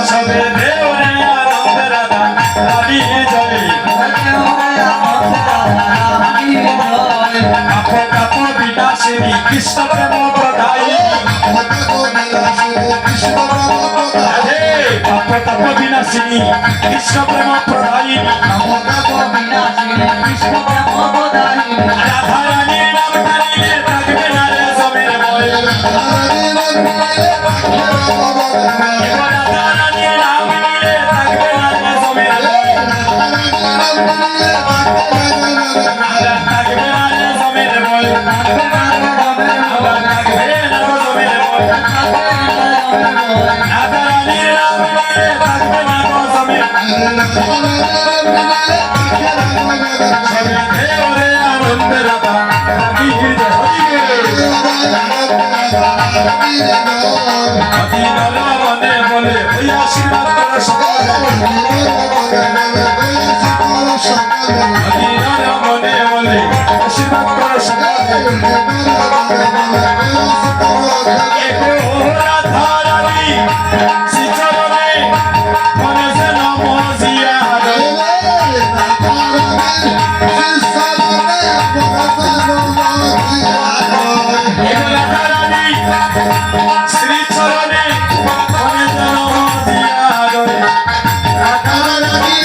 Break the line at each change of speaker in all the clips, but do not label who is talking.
সবে দেওরে আনন্দ রাধা রানী জয় কাপো কাপো বিনাশিনী কৃষ্ণ প্রেম প্রদায়ী কাপো কাপো বিনাশিনী কৃষ্ণ প্রেম প্রদায়ী রাধা রানীর নাম কালিলে থাকবে না রে জমের ভয় রাধা রানীর নাম নিলে থাকবে না রে জমের ভয় থাকবে না রে জমের ভয় থাকবে না রে জমের ভয় রাধা রানীর নাম নিলে থাকবে না রে জমের সবে দেওরে আনন্দ রাধা রানী জয় অধীনর মনে বলে ওই আশীর্বাদ করে সকলে অধীনর মনে বলে আশীর্বাদ করে সকলে এগো রাধা রানী শ্রীচরণে মনে যেন মজিয়া এগো রাধা রানী শ্রীচরণে মনে যেন মজিয়া রাধা রানী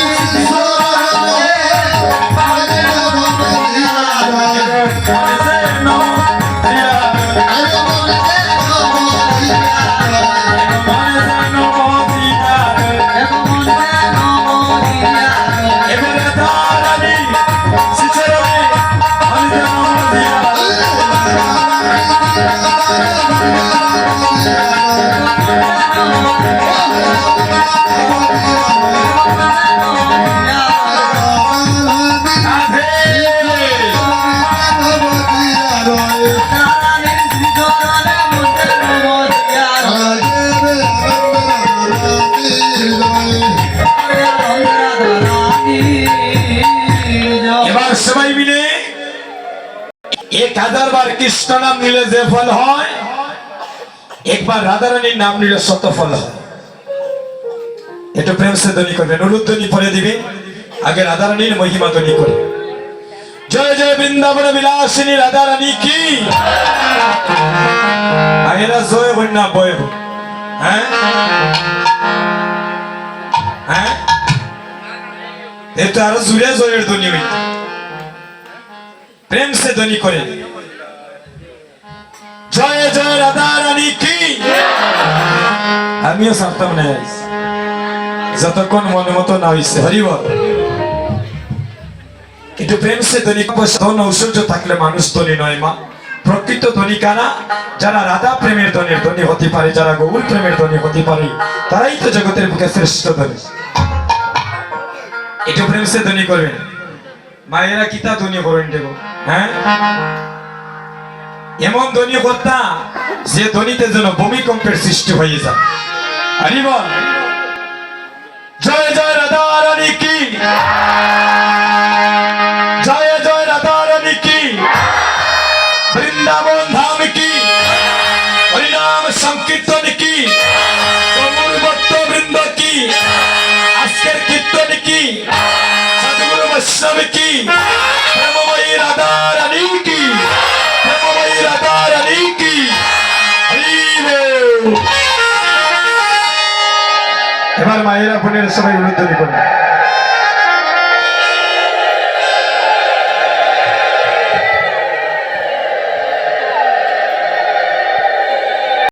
সবাই মিলে 1000 বার কৃষ্ণ নাম নিলে যে ফল হয় একবার রাধা রানীর নাম নিলে শত ফল হয় একটু প্রেম সে ধ্বনি করবেন উলুধ্বনি পরে দিবে আগে রাধা রানীর মহিমা ধ্বনি করে জয় জয় বৃন্দাবন বিলাসিনী রাধা রানী কি আগেরা জয় বন্যা বয় হ্যাঁ হ্যাঁ এটা আরো জুড়ে জয়ের ধ্বনি হইত প্রেম সে ধ্বনি করে জয় জয় রাধা রানী কি আমিও সারতাম না যতক্ষণ মনে মতো না হইছে হরিবল কিন্তু প্রেম সে ধ্বনি ধন ঐশ্বর্য থাকলে মানুষ ধ্বনি নয় মা প্রকৃত ধ্বনি কারা যারা রাধা প্রেমের ধ্বনির ধ্বনি হতে পারে যারা গৌর প্রেমের ধ্বনি হতে পারে তারাই তো জগতের বুকে শ্রেষ্ঠ ধ্বনি একটু প্রেম সে ধ্বনি করবেন মায়েরা কিতা ধ্বনি করেন দেব হ্যাঁ এমন ধ্বনি করতা যে ধ্বনিতে যেন ভূমিকম্পের সৃষ্টি হয়ে যায় হরি বল জয় জয় রাধা রানী কি জয় জয় রাধা রানী কি বৃন্দাবন ধাম কি হরিনাম সংকীর্তন কি গৌর ভক্ত বৃন্দ কি আজকের কীর্তন কি সদ্গুরু বৈষ্ণব কি প্রেমময়ী রাধা রানী কি প্রেমময়ী রাধা রানী কি এবার মায়েরা বোনের সবাই উলুধ্বনি করবে